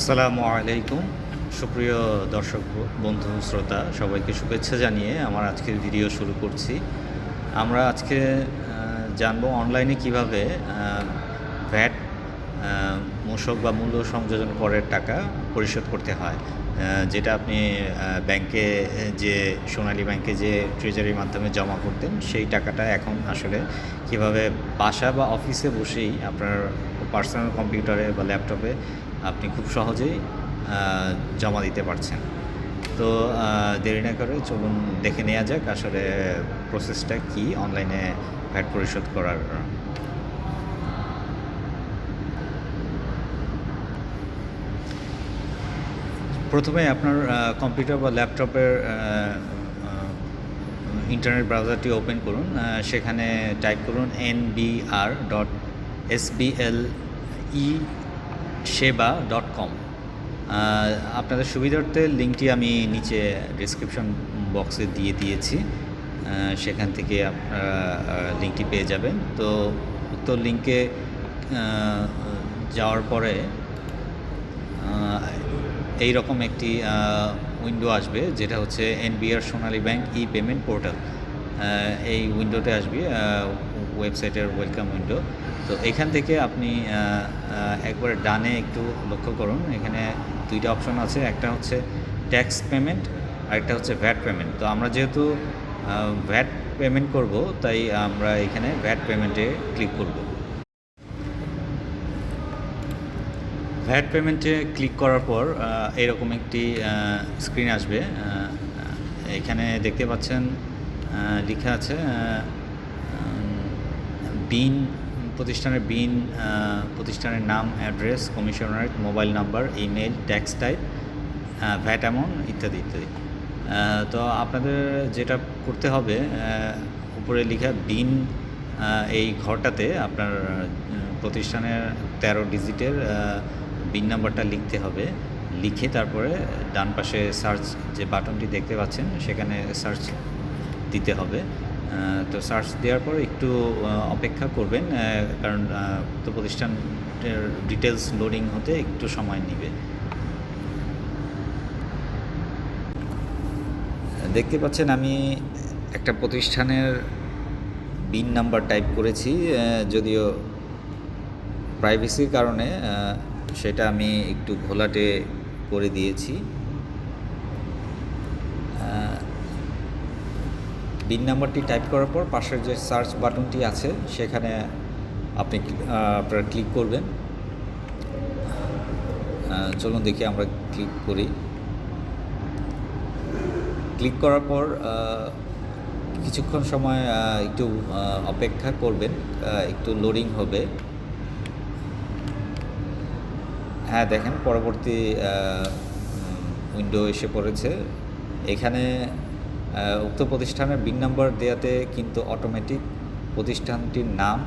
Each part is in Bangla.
আসসালামু আলাইকুম। সুপ্রিয় দর্শক বন্ধু শ্রোতা সবাইকে শুভেচ্ছা জানিয়ে আমার আজকের ভিডিও শুরু করছি। আমরা আজকে জানবো অনলাইনে কিভাবে ভ্যাট মূসক বা মূল্য সংযোজন করের টাকা পরিশোধ করতে হয়। যেটা আপনি ব্যাংকে যে সোনালী ব্যাংকে যে ট্রেজারির মাধ্যমে জমা করতেন সেই টাকাটা এখন আসলে কিভাবে বাসা বা অফিসে বসেই আপনার পার্সোনাল কম্পিউটারে বা ল্যাপটপে আপনি খুব সহজেই জমা দিতে পারছেন। তো দেরি না করে চলুন দেখে নেওয়া যাক আসলে প্রসেসটা কি অনলাইনে ভ্যাট পরিশোধ করার। প্রথমে আপনার কম্পিউটার বা ল্যাপটপের ইন্টারনেট ব্রাউজারটি ওপেন করুন। সেখানে টাইপ করুন nbr.sblesewa.com। আপনাদের সুবিধার্থে লিঙ্কটি আমি নিচে ডিসক্রিপশন বক্সে দিয়ে দিয়েছি, সেখান থেকে আপনারা লিঙ্কটি পেয়ে যাবেন। তো উক্ত লিঙ্কে যাওয়ার পরে এই রকম একটি উইন্ডো আসবে, যেটা হচ্ছে এনবিআর সোনালী ব্যাংক ই পেমেন্ট পোর্টাল। এই উইন্ডোতে আসবে ওয়েবসাইটের ওয়েলকাম উইন্ডো। তো এখান থেকে আপনি একবারে ডানে একটু লক্ষ্য করুন, এখানে দুইটা অপশন আছে, একটা হচ্ছে ট্যাক্স পেমেন্ট আর একটা হচ্ছে ভ্যাট পেমেন্ট। তো আমরা যেহেতু ভ্যাট পেমেন্ট করব, তাই আমরা এখানে ভ্যাট পেমেন্টে ক্লিক করব। ভ্যাট পেমেন্টে ক্লিক করার পর এরকম একটি স্ক্রিন আসবে। এখানে দেখতে পাচ্ছেন লেখা আছে বিন, প্রতিষ্ঠানের বিন, প্রতিষ্ঠানের নাম, address, commissionerate, mobile number, email, tax type, VAT amount ইত্যাদি ইত্যাদি। তো আপনাদের যেটা করতে হবে, উপরে লেখা বিন এই ঘরটাতে আপনার প্রতিষ্ঠানের 13 ডিজিটের বিন নাম্বারটা লিখতে হবে। লিখে তারপরে ডান পাশে সার্চ যে বাটনটি দেখতে পাচ্ছেন সেখানে সার্চ দিতে হবে। তো সার্চ দেওয়ার পর একটু অপেক্ষা করবেন, কারণ তো প্রতিষ্ঠানের ডিটেলস লোডিং হতে একটু সময় নেবে। দেখতে পাচ্ছেন আমি একটা প্রতিষ্ঠানের বিন নাম্বার টাইপ করেছি, যদিও প্রাইভেসির কারণে সেটা আমি একটু ঘোলাটে করে দিয়েছি। বিন নাম্বারটি টাইপ করার পর পাশের যে সার্চ বাটনটি আছে সেখানে আপনি আপনারা ক্লিক করবেন। চলুন দেখি আমরা ক্লিক করি। ক্লিক করার পর কিছুক্ষণ সময় একটু অপেক্ষা করবেন, একটু লোডিং হবে। হ্যাঁ, দেখেন পরবর্তী উইন্ডো এসে পড়েছে। এখানে উক্ত প্রতিষ্ঠানের বিন নাম্বার দেওয়াতে কিন্তু অটোমেটিক প্রতিষ্ঠানটির নাম,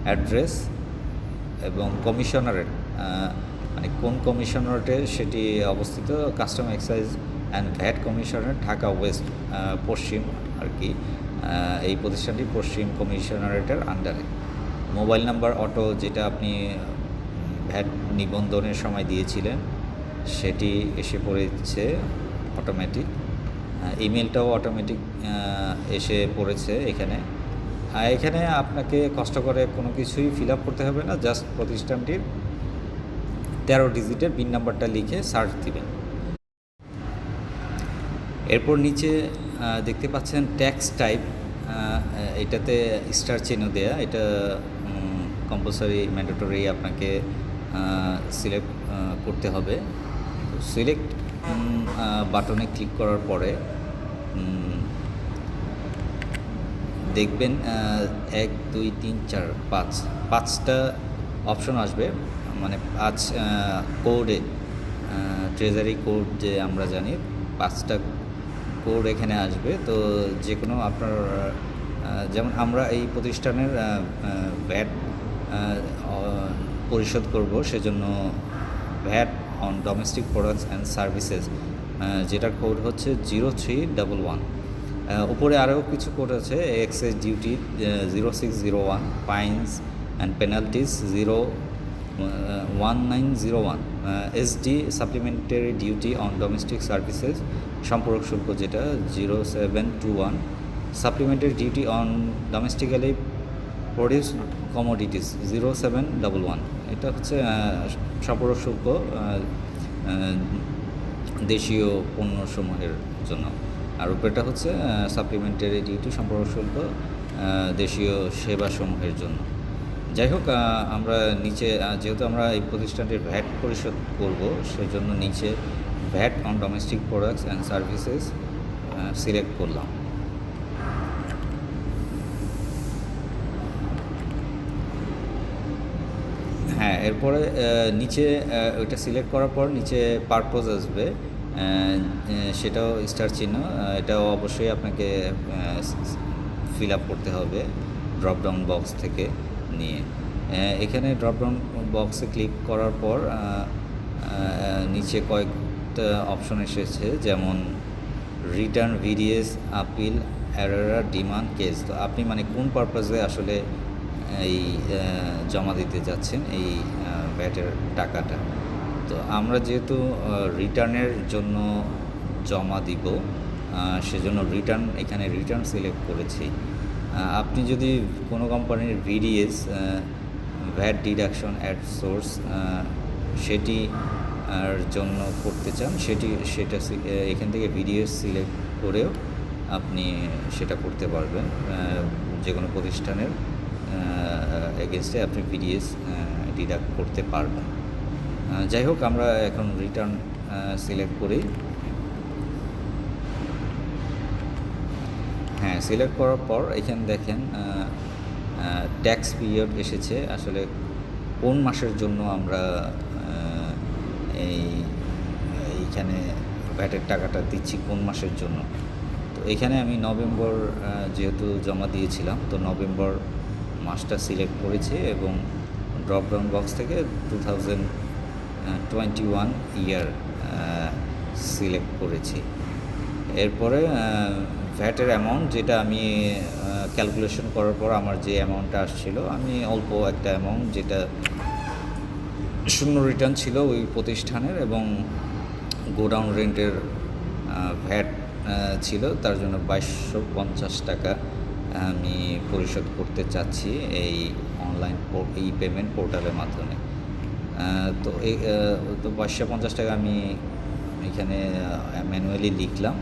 অ্যাড্রেস এবং কমিশনারেট, মানে কোন কমিশনারেটে সেটি অবস্থিত, custom excise and VAT commissionerate Dhaka West, পশ্চিম আর কি, এই প্রতিষ্ঠানটি পশ্চিম কমিশনারেটের আন্ডারে। মোবাইল নাম্বার অটো, যেটা আপনি ভ্যাট নিবন্ধনের সময় দিয়েছিলেন সেটি এসে পড়েছে অটোমেটিক। ইমেলটাও অটোমেটিক এসে পড়েছে এখানে। এখানে আপনাকে কষ্ট করে কোনো কিছুই ফিল আপ করতে হবে না, জাস্ট প্রতিষ্ঠানটির 13 ডিজিটের বিন নাম্বারটা লিখে সার্চ দিবেন। এরপর নিচে দেখতে পাচ্ছেন ট্যাক্স টাইপ, এটাতে স্টার চিহ্ন দেয়া, এটা কম্পালসারি ম্যান্ডেটরি আপনাকে সিলেক্ট করতে হবে। সিলেক্ট বাটনে ক্লিক করার পরে দেখবেন 1 2 3 4 5টা অপশন আসবে, মানে 5 কোডে, ট্রেজারি কোড যে আমরা জানি 5টা কোড এখানে আসবে। তো যে কোনো আপনার, যেমন আমরা এই প্রতিষ্ঠানের ভ্যাট পরিশোধ করব, সেজন্য VAT on domestic products and services, যেটার কোড হচ্ছে 0311। উপরে আরও কিছু কোড আছে, excise duty 0601, fines and penalties 1901 SD supplementary duty on domestic services সম্পূরক শুল্ক যেটা 0721 supplementary duty on domestically produce commodities 0711 এটা হচ্ছে সম্পূরক শুল্ক দেশীয় পণ্যসমূহের জন্য। আর উপরেটা হচ্ছে সাপ্লিমেন্টারি ডিউটি সম্পূরক শুল্ক দেশীয় সেবাসমূহের জন্য। যাই হোক, আমরা নিচে যেহেতু আমরা এই প্রতিষ্ঠানটির ভ্যাট পরিশোধ করব, সেজন্য নিচে VAT on domestic products and services select করলাম। হ্যাঁ, এরপরে নিচে ওইটা সিলেক্ট করার পর নিচে পারপোজ আসবে, সেটাও স্টার চিহ্ন, এটাও অবশ্যই আপনাকে ফিল আপ করতে হবে ড্রপডাউন বক্স থেকে নিয়ে। এখানে ড্রপডাউন বক্সে ক্লিক করার পর নিচে কয়েকটা অপশন এসেছে, যেমন return, VDS, appeal, error, demand, case. তো আপনি মানে কোন পারপাসে আসলে এই জমা দিতে যাচ্ছেন এই ভ্যাটের টাকাটা। তো আমরা যেহেতু রিটার্নের জন্য জমা দিব, সেজন্য এখানে রিটার্ন সিলেক্ট করেছি। আপনি যদি কোনো কোম্পানির VDS VAT deduction at source সেটি আর জন্য করতে চান, সেটা এখান থেকে ভিডিএস সিলেক্ট করেও আপনি সেটা করতে পারবেন। যে কোনো প্রতিষ্ঠানের এগেনস্টে আপনি ভিডিএস ডিডাক্ট করতে পারবেন। যাই হোক, আমরা এখন রিটার্ন সিলেক্ট করি। হ্যাঁ, সিলেক্ট করার পর এখানে দেখেন ট্যাক্স পিরিয়ড এসেছে, আসলে কোন মাসের জন্য আমরা এইখানে ভ্যাটের টাকাটা দিচ্ছি, কোন মাসের জন্য। তো এখানে আমি নভেম্বর যেহেতু জমা দিয়েছিলাম, তো নভেম্বর মাসটা সিলেক্ট করেছি এবং ড্রপডাউন বক্স থেকে 2021 ইয়ার সিলেক্ট করেছি। এরপরে ভ্যাটের অ্যামাউন্ট, যেটা আমি ক্যালকুলেশন করার পর আমার যে অ্যামাউন্টটা আসছিল, আমি অল্প একটা অ্যামাউন্ট, যেটা শূন্য রিটার্ন ছিল ওই প্রতিষ্ঠানের, এবং গোডাউন রেন্টের ভ্যাট ছিল, তার জন্য 2250 টাকা আমি পরিশোধ করতে চাচ্ছি এই অনলাইন পেমেন্ট পোর্টালের মাধ্যমে। তো 2250 টাকা আমি এখানে ম্যানুয়ালি লিখলাম।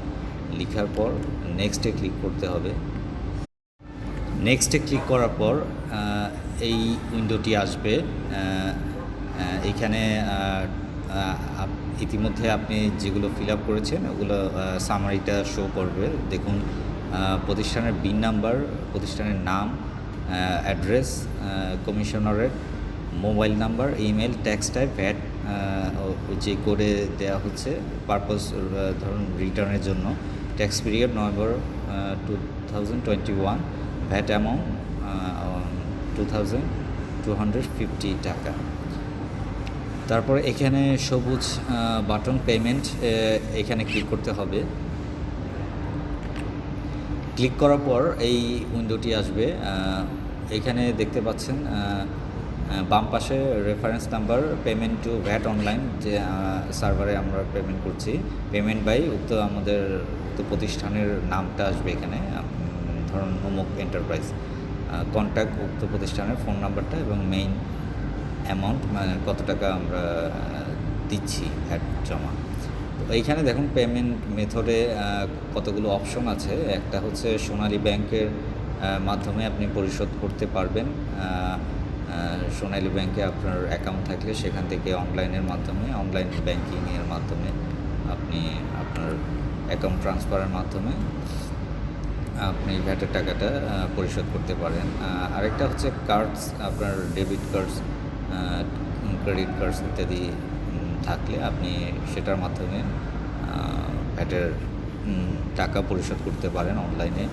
লেখার পর নেক্সটে ক্লিক করতে হবে। নেক্সটে ক্লিক করার পর এই উইন্ডোটি আসবে। এখানে ইতিমধ্যে আপনি যেগুলো ফিল আপ করেছেন ওগুলো সামারিটা শো করবে। দেখুন, প্রতিষ্ঠানের বিন নাম্বার, প্রতিষ্ঠানের নাম, অ্যাড্রেস, কমিশনারের mobile number, email, tax type, VAT যে কোডে দেওয়া হচ্ছে, পারপোজ ধরুন রিটার্নের জন্য, tax period November 2021, VAT amount 2250 টাকা। তারপরে এখানে সবুজ বাটন পেমেন্ট, এখানে ক্লিক করতে হবে। ক্লিক করার পর এই উইন্ডোটি আসবে। এখানে দেখতে পাচ্ছেন বাম পাশে reference number, payment to VAT online, যে সার্ভারে আমরা পেমেন্ট করছি, পেমেন্ট বাই আমাদের প্রতিষ্ঠানের নামটা আসবে এখানে, ধরুন অমুক এন্টারপ্রাইজ, কন্ট্যাক্ট উক্ত প্রতিষ্ঠানের ফোন নাম্বারটা, এবং মেইন অ্যামাউন্ট, মানে কত টাকা আমরা দিচ্ছি ভ্যাট জমা। তো এইখানে দেখুন পেমেন্ট মেথডে কতগুলো অপশন আছে। একটা হচ্ছে সোনালী ব্যাংকের মাধ্যমে আপনি পরিশোধ করতে পারবেন। সোনালী ব্যাংকে আপনার অ্যাকাউন্ট থাকলে সেখান থেকে অনলাইনের মাধ্যমে, অনলাইন ব্যাংকিংয়ের মাধ্যমে আপনি আপনার অ্যাকাউন্ট ট্রান্সফারের মাধ্যমে আপনি ভ্যাটের টাকাটা পরিশোধ করতে পারেন। আরেকটা হচ্ছে কার্ডস, আপনার ডেবিট কার্ডস, ক্রেডিট কার্ডস ইত্যাদি থাকলে আপনি সেটার মাধ্যমে ভ্যাটের টাকা পরিশোধ করতে পারেন অনলাইনে।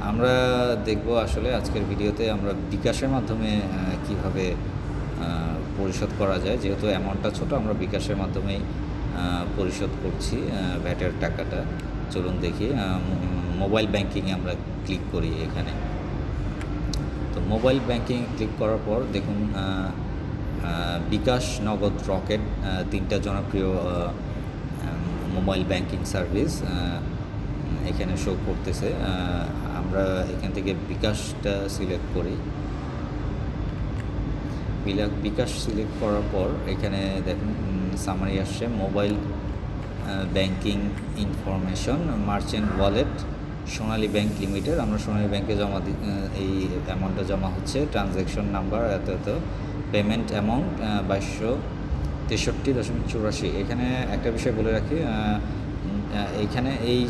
আমরা দেখব আসলে আজকের ভিডিওতে আমরা বিকাশের মাধ্যমে কিভাবে পরিশোধ করা যায়। যেহেতু অ্যামাউন্টটা ছোট, আমরা বিকাশের মাধ্যমেই পরিশোধ করছি ভ্যাটের টাকাটা। চলুন দেখি। মোবাইল ব্যাংকিংয়ে আমরা ক্লিক করি এখানে। তো মোবাইল ব্যাংকিং ক্লিক করার পর দেখুন বিকাশ, নগদ, রকেট, তিনটা জনপ্রিয় মোবাইল ব্যাংকিং সার্ভিস এখানে শো করতেছে। আমরা এখান থেকে বিকাশটা সিলেক্ট করি। বিকাশ সিলেক্ট করার পর এখানে দেখুন সামারি আসছে, mobile banking information, merchant wallet, Sonali bank limited. আমরা সোনালী ব্যাংকে এই অ্যামাউন্টটা জমা হচ্ছে, ট্রানজ্যাকশন নাম্বার এত এত, পেমেন্ট অ্যামাউন্ট 2263.84। এখানে একটা বিষয় বলে রাখি, এইখানে এই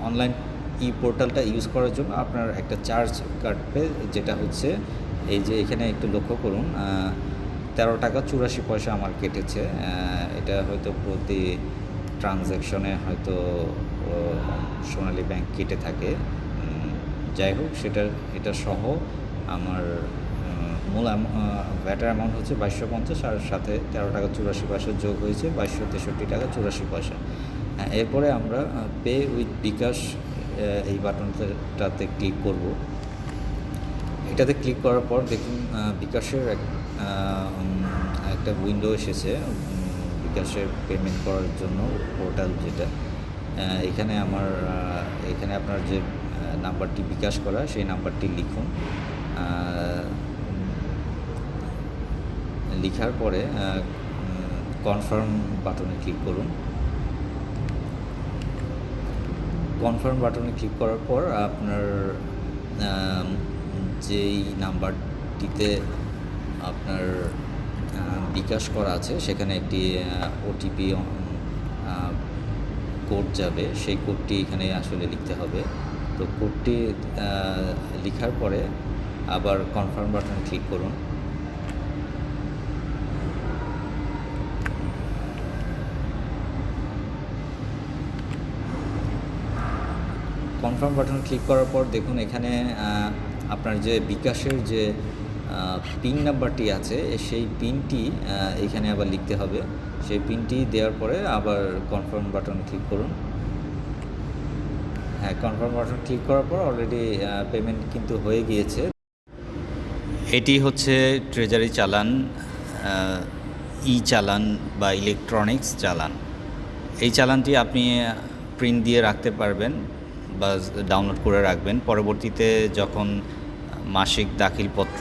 অনলাইন পোর্টালটা ইউজ করার জন্য আপনার একটা চার্জ কাটবে, যেটা হচ্ছে এই যে এখানে একটু লক্ষ্য করুন, 13 টাকা 84 পয়সা আমার কেটেছে। এটা হয়তো প্রতি ট্রানজ্যাকশনে হয়তো সোনালী ব্যাংক কেটে থাকে। যাই হোক, এটা সহ আমার মূল ভ্যাটের অ্যামাউন্ট হচ্ছে 2250, আর সাথে 13 টাকা 84 পয়সা যোগ হয়েছে 2263 টাকা 84 পয়সা। এরপরে আমরা পে উইথ বিকাশ এই বাটনটাতে ক্লিক করব। এটাতে ক্লিক করার পর দেখুন বিকাশের একটা উইন্ডো এসেছে, বিকাশের পেমেন্ট করার জন্য পোর্টাল যেটা। এখানে আপনার যে নাম্বারটি বিকাশ করা, সেই নাম্বারটি লিখুন। লিখার পরে কনফার্ম বাটনে ক্লিক করুন। কনফার্ম বাটনে ক্লিক করার পর আপনার যেই নাম্বারটিতে আপনার বিকাশ করা আছে সেখানে একটি ওটিপি কোড যাবে, সেই কোডটি এখানে আসলে লিখতে হবে। তো কোডটি লেখার পরে আবার কনফার্ম বাটনে ক্লিক করুন। কনফার্ম বাটনে ক্লিক করার পর দেখুন এখানে আপনার যে বিকাশের যে পিন নাম্বারটি আছে সেই পিনটি এখানে আবার লিখতে হবে। সেই পিনটি দেওয়ার পরে আবার কনফার্ম বাটনে ক্লিক করুন। হ্যাঁ, কনফার্ম বাটন ক্লিক করার পর অলরেডি পেমেন্ট কিন্তু হয়ে গিয়েছে। এটি হচ্ছে ট্রেজারি চালান, E-Challan বা ইলেকট্রনিক্স চালান। এই চালানটি আপনি প্রিন্ট দিয়ে রাখতে পারবেন বা ডাউনলোড করে রাখবেন। পরবর্তীতে যখন মাসিক দাখিলপত্র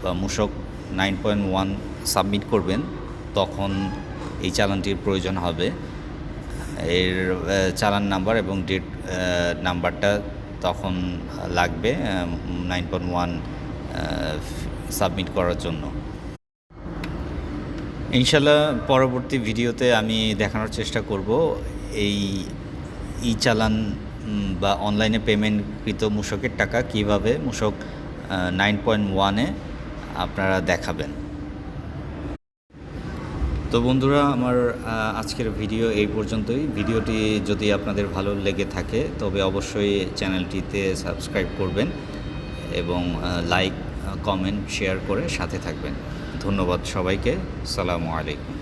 বা মূসক 9.1 সাবমিট করবেন তখন এই চালানটির প্রয়োজন হবে। এর চালান নাম্বার এবং ডেট নাম্বারটা তখন লাগবে 9.1 সাবমিট করার জন্য। ইনশাল্লাহ পরবর্তী ভিডিওতে আমি দেখানোর চেষ্টা করব এই E-Challan বা অনলাইনে পেমেন্টকৃত মূসকের টাকা কিভাবে মূসক 9.1-এ আপনারা দেখাবেন। তো বন্ধুরা, আমার আজকের ভিডিও এই পর্যন্তই। ভিডিওটি যদি আপনাদের ভালো লেগে থাকে তবে অবশ্যই চ্যানেলটিতে সাবস্ক্রাইব করবেন এবং লাইক, কমেন্ট, শেয়ার করে সাথে থাকবেন। ধন্যবাদ সবাইকে। আসসালামু আলাইকুম।